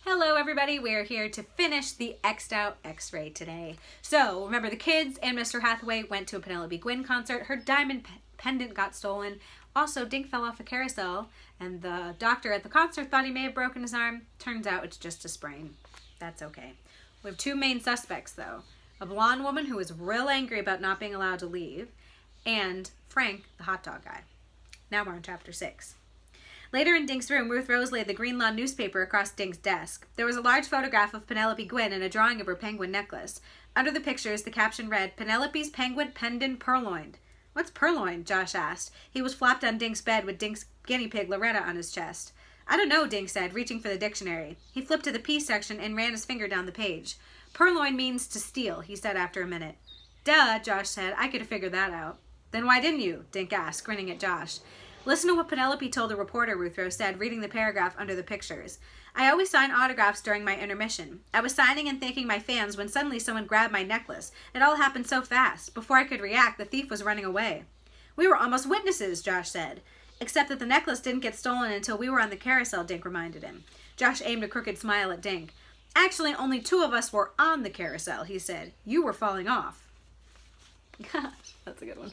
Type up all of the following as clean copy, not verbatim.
Hello everybody, we're here to finish the X'd Out X-Ray today. So, remember the kids and Mr. Hathaway went to a Penelope Gwynn concert. Her diamond pendant got stolen. Also, Dink fell off a carousel and the doctor at the concert thought he may have broken his arm. Turns out it's just a sprain. That's okay. We have two main suspects though. A blonde woman who is real angry about not being allowed to leave, and Frank, the hot dog guy. Now we're on chapter 6. Later in Dink's room, Ruth Rose laid the Green Lawn newspaper across Dink's desk. There was a large photograph of Penelope Gwynn and a drawing of her penguin necklace. Under the pictures, the caption read, "Penelope's penguin pendant purloined." "What's purloined?" Josh asked. He was flopped on Dink's bed with Dink's guinea pig Loretta on his chest. "I don't know," Dink said, reaching for the dictionary. He flipped to the P section and ran his finger down the page. "Purloin means to steal," he said after a minute. "Duh," Josh said. "I could have figured that out." "Then why didn't you?" Dink asked, grinning at Josh. "Listen to what Penelope told a reporter," Ruth Rose said, reading the paragraph under the pictures. "I always sign autographs during my intermission. I was signing and thanking my fans when suddenly someone grabbed my necklace. It all happened so fast. Before I could react, the thief was running away." "We were almost witnesses," Josh said. "Except that the necklace didn't get stolen until we were on the carousel," Dink reminded him. Josh aimed a crooked smile at Dink. "Actually, only 2 of us were on the carousel," he said. "You were falling off." Gosh, that's a good one.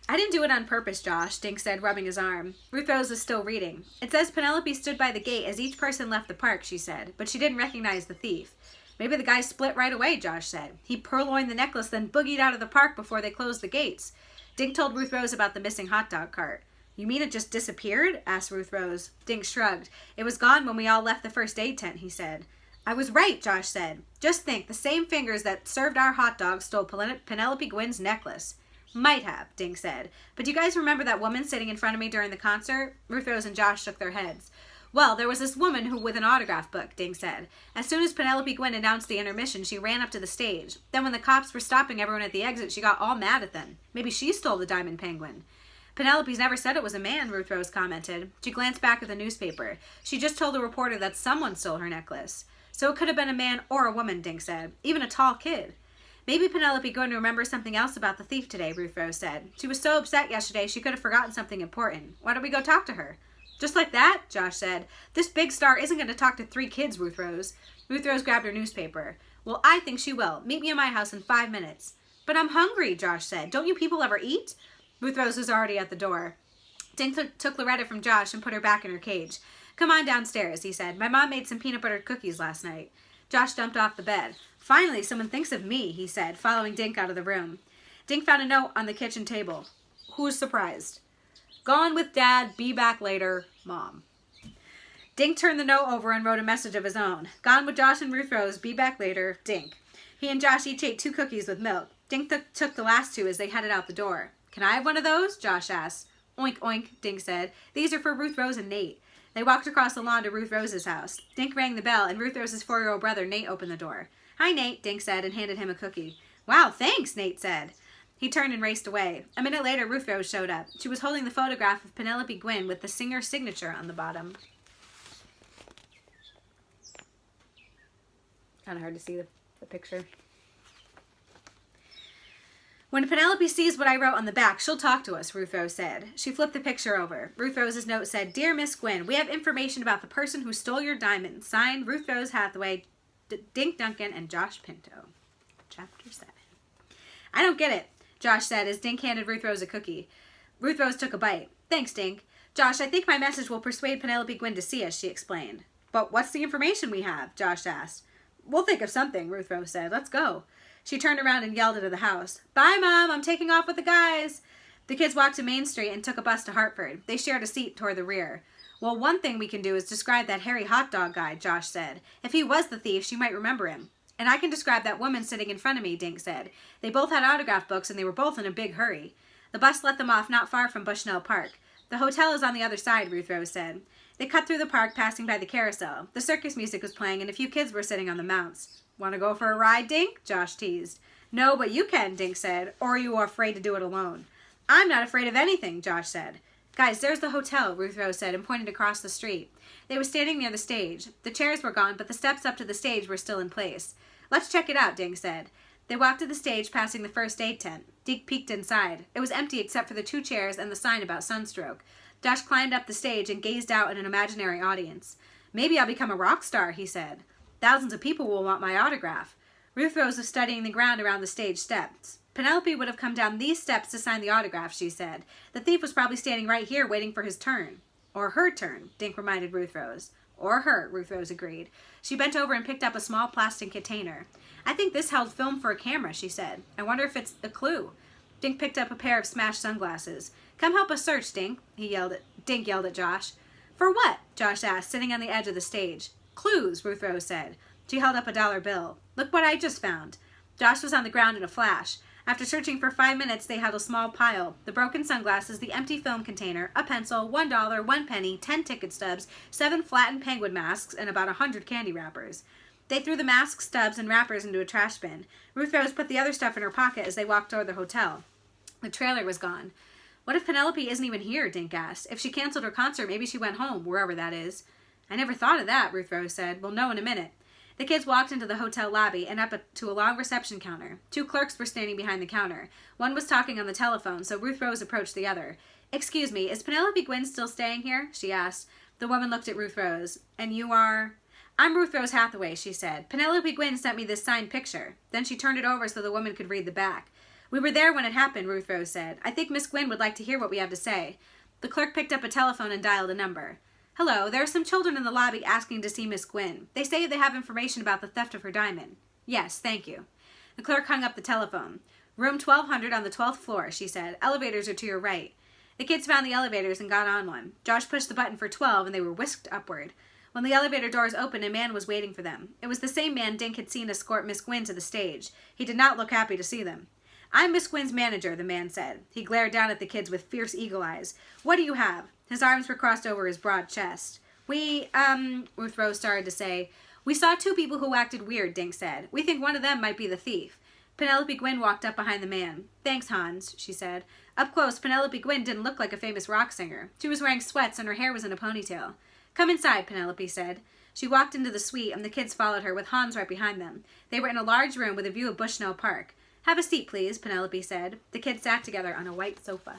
"I didn't do it on purpose, Josh," Dink said, rubbing his arm. Ruth Rose was still reading. "It says Penelope stood by the gate as each person left the park," she said, "but she didn't recognize the thief." "Maybe the guy split right away," Josh said. "He purloined the necklace, then boogied out of the park before they closed the gates." Dink told Ruth Rose about the missing hot dog cart. "You mean it just disappeared?" asked Ruth Rose. Dink shrugged. "It was gone when we all left the first aid tent," he said. "I was right," Josh said. "Just think, the same fingers that served our hot dogs stole Penelope Gwynn's necklace." "Might have," Dink said. "But do you guys remember that woman sitting in front of me during the concert?" Ruth Rose and Josh shook their heads. "Well, there was this woman who with an autograph book," Dink said. "As soon as Penelope Gwynn announced the intermission, she ran up to the stage. Then when the cops were stopping everyone at the exit, she got all mad at them. Maybe she stole the diamond penguin." "Penelope's never said it was a man," Ruth Rose commented. She glanced back at the newspaper. "She just told the reporter that someone stole her necklace." "So it could have been a man or a woman," Dink said. "Even a tall kid." "Maybe Penelope Gwynn remembers something else about the thief today," Ruth Rose said. "She was so upset yesterday she could have forgotten something important. Why don't we go talk to her?" "Just like that?" Josh said. "This big star isn't going to talk to 3 kids, Ruth Rose." Ruth Rose grabbed her newspaper. "Well, I think she will. Meet me at my house in 5 minutes." "But I'm hungry," Josh said. "Don't you people ever eat?" Ruth Rose was already at the door. Dink took Loretta from Josh and put her back in her cage. "Come on downstairs," he said. "My mom made some peanut butter cookies last night." Josh jumped off the bed. "Finally, someone thinks of me," he said, following Dink out of the room. Dink found a note on the kitchen table. "Who's surprised?" "Gone with Dad, be back later, Mom." Dink turned the note over and wrote a message of his own. "Gone with Josh and Ruth Rose, be back later, Dink." He and Josh each ate 2 cookies with milk. Dink took the last 2 as they headed out the door. "Can I have one of those?" Josh asked. "Oink, oink," Dink said. "These are for Ruth Rose and Nate." They walked across the lawn to Ruth Rose's house. Dink rang the bell, and Ruth Rose's 4-year-old brother, Nate, opened the door. "Hi, Nate," Dink said, and handed him a cookie. "Wow, thanks," Nate said. He turned and raced away. A minute later, Ruth Rose showed up. She was holding the photograph of Penelope Gwynn with the singer's signature on the bottom. Kind of hard to see the picture. "When Penelope sees what I wrote on the back, she'll talk to us," Ruth Rose said. She flipped the picture over. Ruth Rose's note said, "Dear Miss Gwynn, we have information about the person who stole your diamond. Signed, Ruth Rose Hathaway, Dink Duncan, and Josh Pinto." Chapter 7. "I don't get it," Josh said as Dink handed Ruth Rose a cookie. Ruth Rose took a bite. "Thanks, Dink. Josh, I think my message will persuade Penelope Gwynn to see us," she explained. "But what's the information we have?" Josh asked. "We'll think of something," Ruth Rose said. "Let's go." She turned around and yelled into the house. "Bye, Mom, I'm taking off with the guys." The kids walked to Main Street and took a bus to Hartford. They shared a seat toward the rear. "Well, one thing we can do is describe that hairy hot dog guy," Josh said. "If he was the thief, she might remember him." "And I can describe that woman sitting in front of me," Dink said. "They both had autograph books and they were both in a big hurry." The bus let them off not far from Bushnell Park. "The hotel is on the other side," Ruth Rose said. They cut through the park, passing by the carousel. The circus music was playing and a few kids were sitting on the mounts. "Want to go for a ride, Dink?" Josh teased. "No, but you can," Dink said. "Or are you afraid to do it alone?" "I'm not afraid of anything," Josh said. "Guys, there's the hotel," Ruth Rose said and pointed across the street. They were standing near the stage. The chairs were gone, but the steps up to the stage were still in place. "Let's check it out," Dink said. They walked to the stage, passing the first aid tent. Deke peeked inside. It was empty except for the 2 chairs and the sign about sunstroke. Josh climbed up the stage and gazed out at an imaginary audience. Maybe I'll become a rock star, he said. Thousands of people will want my autograph. Ruth Rose was studying the ground around the stage steps. Penelope would have come down these steps to sign the autograph, she said. The thief was probably standing right here waiting for his turn. Or her turn, Dink reminded Ruth Rose. Or her, Ruth Rose agreed. She bent over and picked up a small plastic container. I think this held film for a camera, she said. I wonder if it's a clue. Dink picked up a pair of smashed sunglasses. Come help us search, Dink, Dink yelled at Josh. For what? Josh asked, sitting on the edge of the stage. Clues, Ruth Rose said. She held up a $1 bill. Look what I just found. Josh was on the ground in a flash. After searching for 5 minutes, they had a small pile. The broken sunglasses, the empty film container, a pencil, $1, 1 penny, 10 ticket stubs, 7 flattened penguin masks, and about 100 candy wrappers. They threw the masks, stubs, and wrappers into a trash bin. Ruth Rose put the other stuff in her pocket as they walked toward the hotel. The trailer was gone. What if Penelope isn't even here, Dink asked. If she canceled her concert, maybe she went home, wherever that is. I never thought of that, Ruth Rose said. We'll know in a minute. The kids walked into the hotel lobby and up to a long reception counter. 2 clerks were standing behind the counter. One was talking on the telephone, so Ruth Rose approached the other. Excuse me, is Penelope Gwynn still staying here? She asked. The woman looked at Ruth Rose. And you are? I'm Ruth Rose Hathaway, she said. Penelope Gwynn sent me this signed picture. Then she turned it over so the woman could read the back. We were there when it happened, Ruth Rose said. I think Miss Gwynn would like to hear what we have to say. The clerk picked up a telephone and dialed a number. Hello, there are some children in the lobby asking to see Miss Gwynn. They say they have information about the theft of her diamond. Yes, thank you. The clerk hung up the telephone. Room 1200 on the 12th floor, she said. Elevators are to your right. The kids found the elevators and got on one. Josh pushed the button for 12 and they were whisked upward. When the elevator doors opened, a man was waiting for them. It was the same man Dink had seen escort Miss Gwynn to the stage. He did not look happy to see them. I'm Miss Gwynn's manager, the man said. He glared down at the kids with fierce eagle eyes. What do you have? His arms were crossed over his broad chest. Ruth Rose started to say. We saw 2 people who acted weird, Dink said. We think one of them might be the thief. Penelope Gwynn walked up behind the man. Thanks, Hans, she said. Up close, Penelope Gwynn didn't look like a famous rock singer. She was wearing sweats and her hair was in a ponytail. Come inside, Penelope said. She walked into the suite and the kids followed her with Hans right behind them. They were in a large room with a view of Bushnell Park. Have a seat, please, Penelope said. The kids sat together on a white sofa.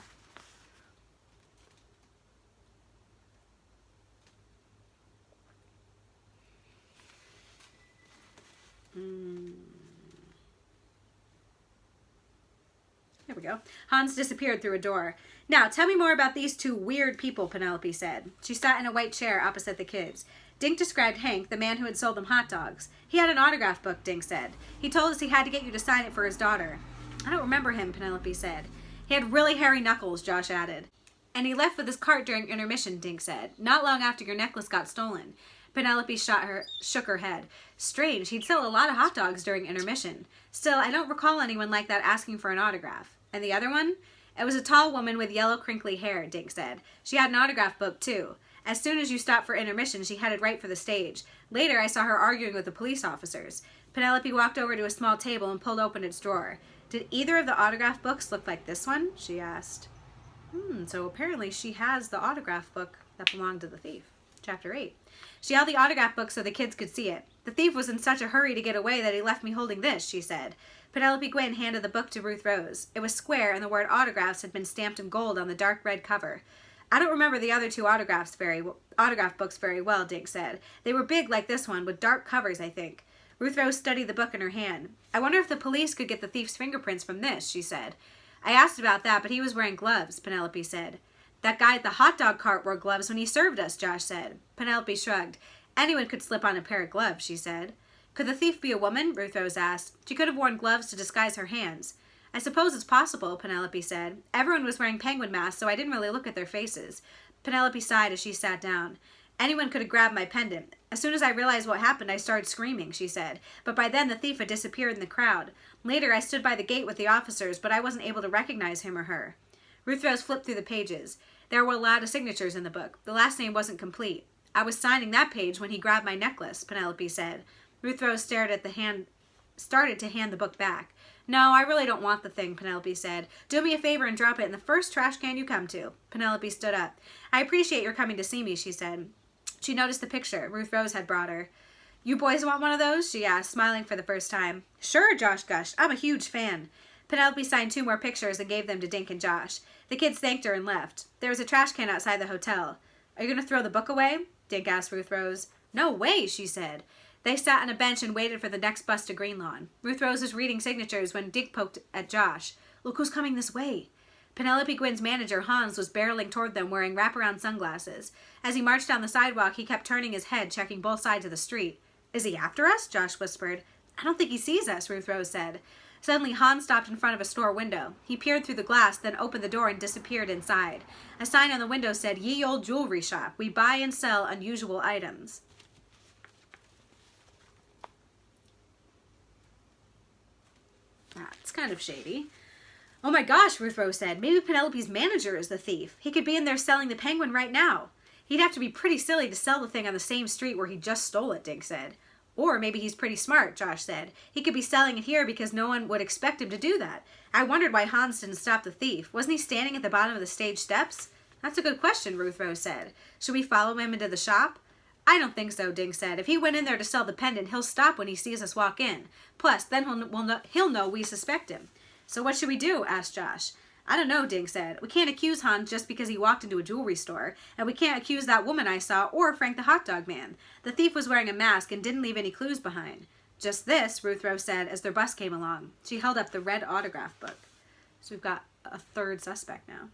There we go. Hans disappeared through a door. Now, tell me more about these 2 weird people, Penelope said. She sat in a white chair opposite the kids. Dink described Hank, the man who had sold them hot dogs. He had an autograph book, Dink said. He told us he had to get you to sign it for his daughter. I don't remember him, Penelope said. He had really hairy knuckles, Josh added. And he left with his cart during intermission, Dink said. Not long after your necklace got stolen. Penelope shook her head. Strange, he'd sell a lot of hot dogs during intermission. Still, I don't recall anyone like that asking for an autograph. And the other one? It was a tall woman with yellow, crinkly hair, Dink said. She had an autograph book, too. As soon as you stopped for intermission, she headed right for the stage. Later, I saw her arguing with the police officers. Penelope walked over to a small table and pulled open its drawer. Did either of the autograph books look like this one? She asked. So apparently she has the autograph book that belonged to the thief. Chapter 8. She held the autograph book so the kids could see it. The thief was in such a hurry to get away that he left me holding this, she said. Penelope Gwynn handed the book to Ruth Rose. It was square, and the word autographs had been stamped in gold on the dark red cover. I don't remember the other 2 autograph books very well, Dink said. They were big like this one, with dark covers, I think. Ruth Rose studied the book in her hand. I wonder if the police could get the thief's fingerprints from this, she said. I asked about that, but he was wearing gloves, Penelope said. That guy at the hot dog cart wore gloves when he served us, Josh said. Penelope shrugged. Anyone could slip on a pair of gloves, she said. Could the thief be a woman? Ruth Rose asked. She could have worn gloves to disguise her hands. I suppose it's possible, Penelope said. Everyone was wearing penguin masks, so I didn't really look at their faces. Penelope sighed as she sat down. Anyone could have grabbed my pendant. As soon as I realized what happened, I started screaming, she said. But by then the thief had disappeared in the crowd. Later, I stood by the gate with the officers, but I wasn't able to recognize him or her. Ruth Rose flipped through the pages. There were a lot of signatures in the book. The last name wasn't complete. I was signing that page when he grabbed my necklace, Penelope said. Ruth Rose started to hand the book back. No, I really don't want the thing, Penelope said. Do me a favor and drop it in the first trash can you come to. Penelope stood up. I appreciate your coming to see me, she said. She noticed the picture Ruth Rose had brought her. You boys want one of those? She asked, smiling for the first time. Sure, Josh gushed. I'm a huge fan. Penelope signed 2 more pictures and gave them to Dink and Josh. The kids thanked her and left. There was a trash can outside the hotel. Are you going to throw the book away? Dink asked Ruth Rose. No way, she said. They sat on a bench and waited for the next bus to Greenlawn. Ruth Rose was reading signatures when Dink poked at Josh. Look who's coming this way. Penelope Gwyn's manager, Hans, was barreling toward them wearing wraparound sunglasses. As he marched down the sidewalk, he kept turning his head, checking both sides of the street. Is he after us? Josh whispered. I don't think he sees us, Ruth Rose said. Suddenly, Hans stopped in front of a store window. He peered through the glass, then opened the door and disappeared inside. A sign on the window said, Ye Old Jewelry Shop. We buy and sell unusual items. That's kind of shady. Oh my gosh, Ruth Rose said. Maybe Penelope's manager is the thief. He could be in there selling the penguin right now. He'd have to be pretty silly to sell the thing on the same street where he just stole it, Dink said. Or maybe he's pretty smart, Josh said. He could be selling it here because no one would expect him to do that. I wondered why Hans didn't stop the thief. Wasn't he standing at the bottom of the stage steps? That's a good question, Ruth Rose said. Should we follow him into the shop? I don't think so, Dink said. If he went in there to sell the pendant, he'll stop when he sees us walk in. Plus, then he'll know we suspect him. So what should we do? Asked Josh. I don't know, Dink said. We can't accuse Hans just because he walked into a jewelry store, and we can't accuse that woman I saw or Frank the hot dog man. The thief was wearing a mask and didn't leave any clues behind. Just this, Ruth Rose said as their bus came along. She held up the red autograph book. So we've got a third suspect now.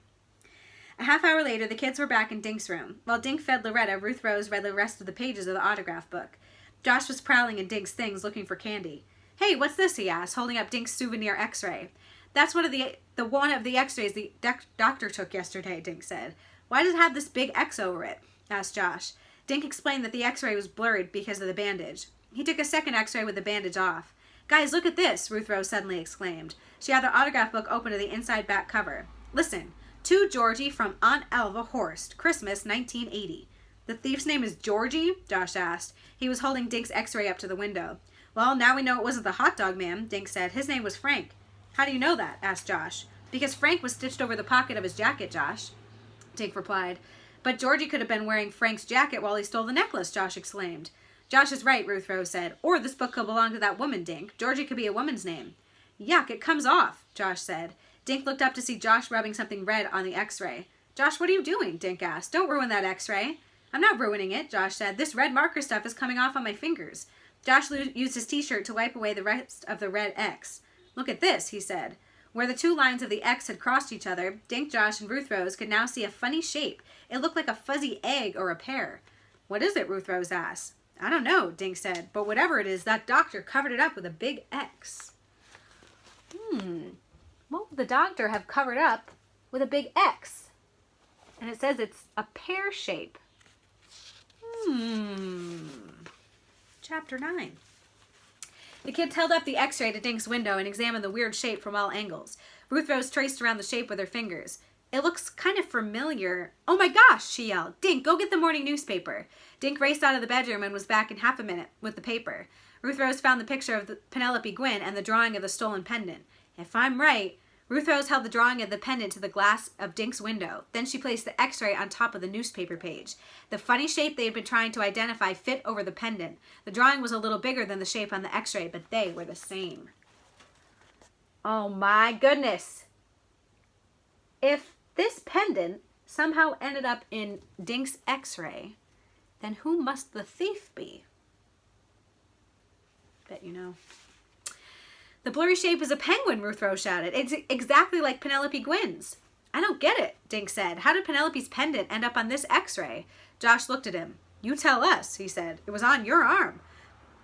A half hour later, the kids were back in Dink's room. While Dink fed Loretta, Ruth Rose read the rest of the pages of the autograph book. Josh was prowling in Dink's things looking for candy. Hey, what's this? He asked, holding up Dink's souvenir x-ray. That's one of the x-rays the doctor took yesterday, Dink said. Why does it have this big X over it? Asked Josh. Dink explained that the x-ray was blurred because of the bandage. He took a second x-ray with the bandage off. Guys, look at this, Ruth Rose suddenly exclaimed. She had the autograph book open to the inside back cover. Listen. To Georgie from Aunt Elva Horst, Christmas 1980. The thief's name is Georgie? Josh asked. He was holding Dink's x-ray up to the window. Well, now we know it wasn't the hot dog man, Dink said. His name was Frank. How do you know that? Asked Josh. Because Frank was stitched over the pocket of his jacket, Josh, Dink replied. But Georgie could have been wearing Frank's jacket while he stole the necklace, Josh exclaimed. Josh is right, Ruth Rose said. Or this book could belong to that woman, Dink. Georgie could be a woman's name. Yuck, it comes off, Josh said. Dink looked up to see Josh rubbing something red on the x-ray. Josh, what are you doing? Dink asked. Don't ruin that x-ray. I'm not ruining it, Josh said. This red marker stuff is coming off on my fingers. Josh used his t-shirt to wipe away the rest of the red X. Look at this, he said. Where the 2 lines of the X had crossed each other, Dink, Josh, and Ruth Rose could now see a funny shape. It looked like a fuzzy egg or a pear. What is it? Ruth Rose asked. I don't know, Dink said. But whatever it is, that doctor covered it up with a big X. What would the doctor have covered up with a big X? And it says it's a pear shape. Chapter 9. The kids held up the x-ray to Dink's window and examined the weird shape from all angles. Ruth Rose traced around the shape with her fingers. It looks kind of familiar. Oh my gosh, she yelled. Dink, go get the morning newspaper. Dink raced out of the bedroom and was back in half a minute with the paper. Ruth Rose found the picture of Penelope Gwyn and the drawing of the stolen pendant. If I'm right, Ruth Rose held the drawing of the pendant to the glass of Dink's window. Then she placed the x-ray on top of the newspaper page. The funny shape they had been trying to identify fit over the pendant. The drawing was a little bigger than the shape on the x-ray, but they were the same. Oh my goodness. If this pendant somehow ended up in Dink's x-ray, then who must the thief be? Bet you know. The blurry shape is a penguin, Ruth Rose shouted. It's exactly like Penelope Gwyn's. I don't get it, Dink said. How did Penelope's pendant end up on this x-ray? Josh looked at him. You tell us, he said. It was on your arm.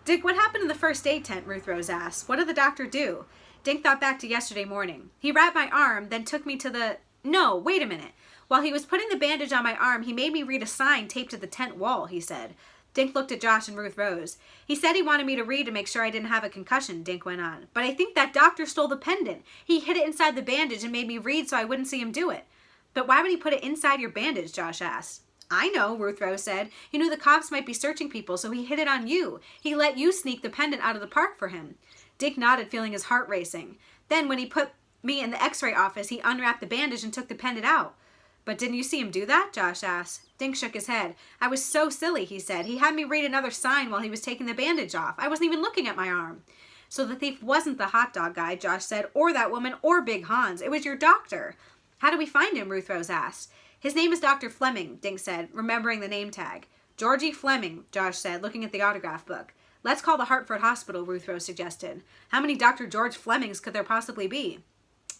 Dink, what happened in the first aid tent? Ruth Rose asked. What did the doctor do? Dink thought back to yesterday morning. He wrapped my arm, then took me to the... No, wait a minute. While he was putting the bandage on my arm, he made me read a sign taped to the tent wall, he said. Dink looked at Josh and Ruth Rose. He said he wanted me to read to make sure I didn't have a concussion, Dink went on. But I think that doctor stole the pendant. He hid it inside the bandage and made me read so I wouldn't see him do it. But why would he put it inside your bandage, Josh asked. I know, Ruth Rose said. He knew the cops might be searching people, so he hid it on you. He let you sneak the pendant out of the park for him. Dink nodded, feeling his heart racing. Then, when he put me in the x-ray office, he unwrapped the bandage and took the pendant out. But didn't you see him do that? Josh asked. Dink shook his head. I was so silly, he said. He had me read another sign while he was taking the bandage off. I wasn't even looking at my arm. So the thief wasn't the hot dog guy, Josh said, or that woman, or Big Hans. It was your doctor. How do we find him? Ruth Rose asked. His name is Dr. Fleming, Dink said, remembering the name tag. Georgie Fleming, Josh said, looking at the autograph book. Let's call the Hartford Hospital, Ruth Rose suggested. How many Dr. George Flemings could there possibly be?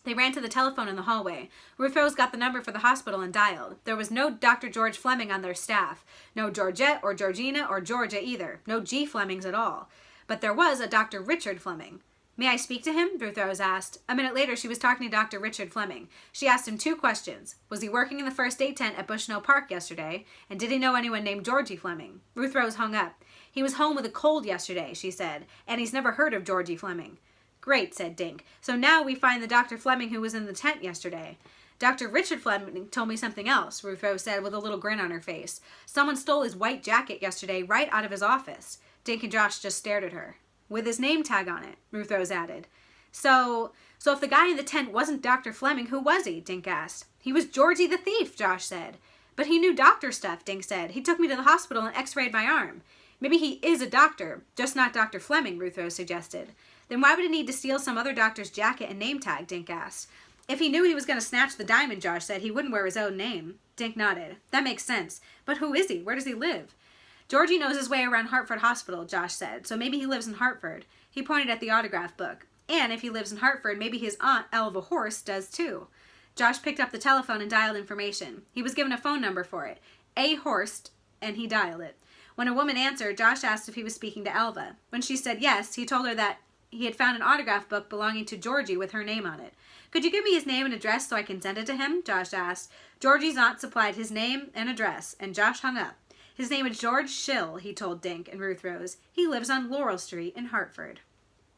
They ran to the telephone in the hallway. Ruth Rose got the number for the hospital and dialed. There was no Dr. George Fleming on their staff. No Georgette or Georgina or Georgia either. No G. Flemings at all. But there was a Dr. Richard Fleming. May I speak to him? Ruth Rose asked. A minute later, she was talking to Dr. Richard Fleming. She asked him 2 questions. Was he working in the first aid tent at Bushnell Park yesterday? And did he know anyone named Georgie Fleming? Ruth Rose hung up. He was home with a cold yesterday, she said, and he's never heard of Georgie Fleming. Great, said Dink. So now we find the Dr. Fleming who was in the tent yesterday. Dr. Richard Fleming told me something else, Ruth Rose said with a little grin on her face. Someone stole his white jacket yesterday right out of his office. Dink and Josh just stared at her. With his name tag on it, Ruth Rose added. So if the guy in the tent wasn't Dr. Fleming, who was he? Dink asked. He was Georgie the thief, Josh said. But he knew doctor stuff, Dink said. He took me to the hospital and x-rayed my arm. Maybe he is a doctor, just not Dr. Fleming, Ruth Rose suggested. Then why would he need to steal some other doctor's jacket and name tag, Dink asked. If he knew he was going to snatch the diamond, Josh said, he wouldn't wear his own name. Dink nodded. That makes sense. But who is he? Where does he live? Georgie knows his way around Hartford Hospital, Josh said, so maybe he lives in Hartford. He pointed at the autograph book. And if he lives in Hartford, maybe his aunt, Elva Horst, does too. Josh picked up the telephone and dialed information. He was given a phone number for it. A. Horst, and he dialed it. When a woman answered, Josh asked if he was speaking to Elva. When she said yes, he told her that he had found an autograph book belonging to Georgie with her name on it. Could you give me his name and address so I can send it to him? Josh asked. Georgie's aunt supplied his name and address, and Josh hung up. His name is George Schill, he told Dink and Ruth Rose. He lives on Laurel Street in Hartford.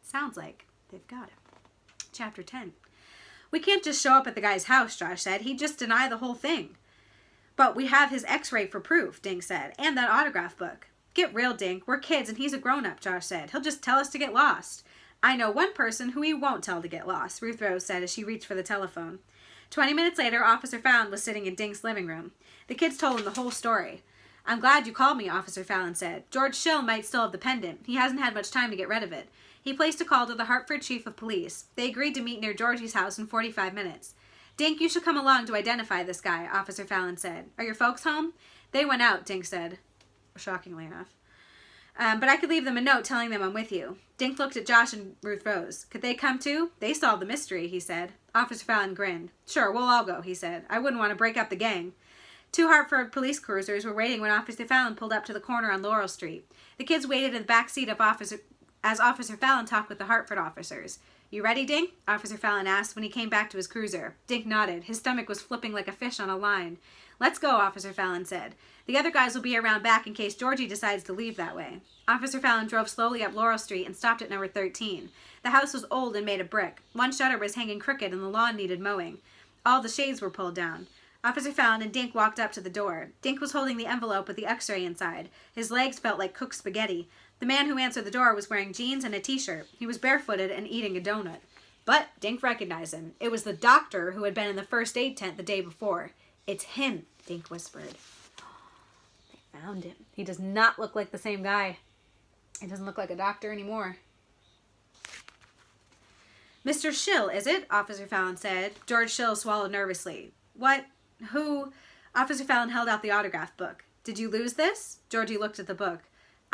Sounds like they've got him. Chapter 10. We can't just show up at the guy's house, Josh said. He'd just deny the whole thing. But we have his x-ray for proof, Dink said, and that autograph book. Get real, Dink. We're kids and he's a grown-up, Josh said. He'll just tell us to get lost. I know one person who he won't tell to get lost, Ruth Rose said as she reached for the telephone. 20 minutes later, Officer Fallon was sitting in Dink's living room. The kids told him the whole story. I'm glad you called me, Officer Fallon said. George Schill might still have the pendant. He hasn't had much time to get rid of it. He placed a call to the Hartford Chief of Police. They agreed to meet near Georgie's house in 45 minutes. Dink, you should come along to identify this guy, Officer Fallon said. Are your folks home? They went out, Dink said, shockingly enough. But I could leave them a note telling them I'm with you. Dink looked at Josh and Ruth Rose. Could they come too? They solved the mystery, he said. Officer Fallon grinned. Sure, we'll all go, he said. I wouldn't want to break up the gang. 2 Hartford police cruisers were waiting when Officer Fallon pulled up to the corner on Laurel Street. The kids waited in the back seat as Officer Fallon talked with the Hartford officers. You ready, Dink? Officer Fallon asked when he came back to his cruiser. Dink nodded. His stomach was flipping like a fish on a line. Let's go, Officer Fallon said. The other guys will be around back in case Georgie decides to leave that way. Officer Fallon drove slowly up Laurel Street and stopped at number 13. The house was old and made of brick. One shutter was hanging crooked and the lawn needed mowing. All the shades were pulled down. Officer Fallon and Dink walked up to the door. Dink was holding the envelope with the x-ray inside. His legs felt like cooked spaghetti. The man who answered the door was wearing jeans and a t-shirt. He was barefooted and eating a donut. But Dink recognized him. It was the doctor who had been in the first aid tent the day before. It's him, Dink whispered. They found him. He does not look like the same guy. He doesn't look like a doctor anymore. Mr. Schill, is it? Officer Fallon said. George Schill swallowed nervously. What? Who? Officer Fallon held out the autograph book. Did you lose this? Georgie looked at the book.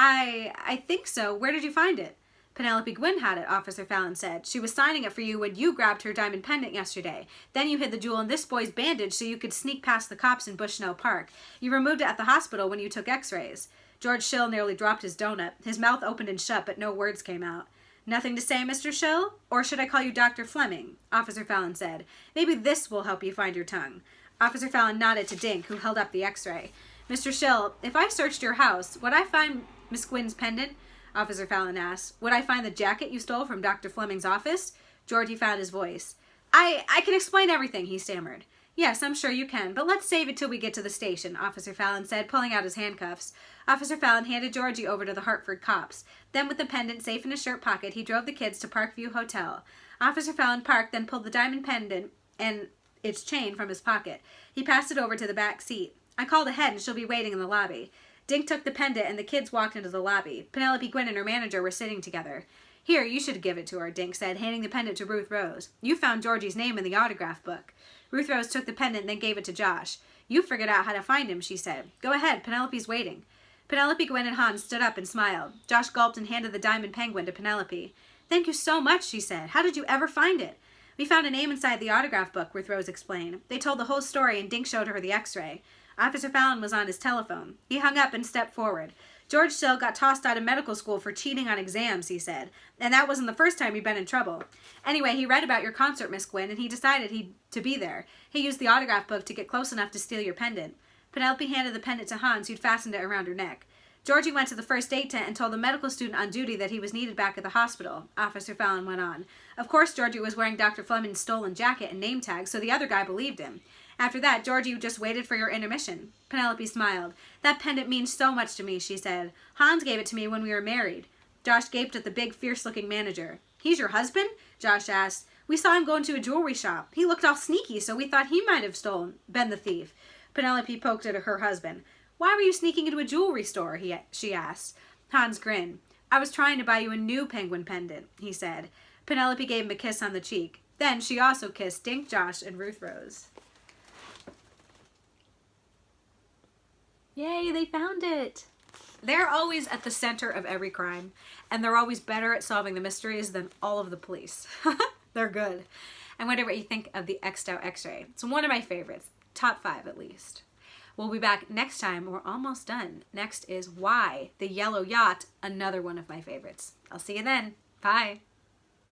I think so. Where did you find it? Penelope Gwynn had it, Officer Fallon said. She was signing it for you when you grabbed her diamond pendant yesterday. Then you hid the jewel in this boy's bandage so you could sneak past the cops in Bushnell Park. You removed it at the hospital when you took x-rays. George Schill nearly dropped his donut. His mouth opened and shut, but no words came out. Nothing to say, Mr. Schill? Or should I call you Dr. Fleming? Officer Fallon said. Maybe this will help you find your tongue. Officer Fallon nodded to Dink, who held up the x-ray. Mr. Schill, if I searched your house, would I find Miss Gwynn's pendant? Officer Fallon asked. Would I find the jacket you stole from Dr. Fleming's office? Georgie found his voice. I can explain everything, he stammered. Yes, I'm sure you can, but let's save it till we get to the station, Officer Fallon said, pulling out his handcuffs. Officer Fallon handed Georgie over to the Hartford cops. Then, with the pendant safe in his shirt pocket, he drove the kids to Parkview Hotel. Officer Fallon parked, then pulled the diamond pendant and its chain from his pocket. He passed it over to the back seat. I called ahead and she'll be waiting in the lobby. Dink took the pendant and the kids walked into the lobby. Penelope Gwynn and her manager were sitting together. Here, you should give it to her, Dink said, handing the pendant to Ruth Rose. You found Georgie's name in the autograph book. Ruth Rose took the pendant and then gave it to Josh. You figured out how to find him, she said. Go ahead, Penelope's waiting. Penelope, Gwynn, and Hans stood up and smiled. Josh gulped and handed the diamond penguin to Penelope. Thank you so much, she said. How did you ever find it? We found a name inside the autograph book, Ruth Rose explained. They told the whole story and Dink showed her the x-ray. Officer Fallon was on his telephone. He hung up and stepped forward. George Still got tossed out of medical school for cheating on exams, he said. And that wasn't the first time he'd been in trouble. Anyway, he read about your concert, Miss Gwynn, and he decided to be there. He used the autograph book to get close enough to steal your pendant. Penelope handed the pendant to Hans, who'd fastened it around her neck. Georgie went to the first aid tent and told the medical student on duty that he was needed back at the hospital, Officer Fallon went on. Of course, Georgie was wearing Dr. Fleming's stolen jacket and name tag, so the other guy believed him. After that, Georgie just waited for your intermission. Penelope smiled. That pendant means so much to me, she said. Hans gave it to me when we were married. Josh gaped at the big, fierce-looking manager. He's your husband? Josh asked. We saw him go into a jewelry shop. He looked all sneaky, so we thought he might have been the thief. Penelope poked at her husband. Why were you sneaking into a jewelry store? She asked. Hans grinned. I was trying to buy you a new penguin pendant, he said. Penelope gave him a kiss on the cheek. Then she also kissed Dink, Josh, and Ruth Rose. Yay, they found it! They're always at the center of every crime, and they're always better at solving the mysteries than all of the police. They're good. I wonder what you think of the X'd-out X-ray. It's one of my favorites. Top 5 at least. We'll be back next time. We're almost done. Next is Why, the Yellow Yacht, another one of my favorites. I'll see you then. Bye.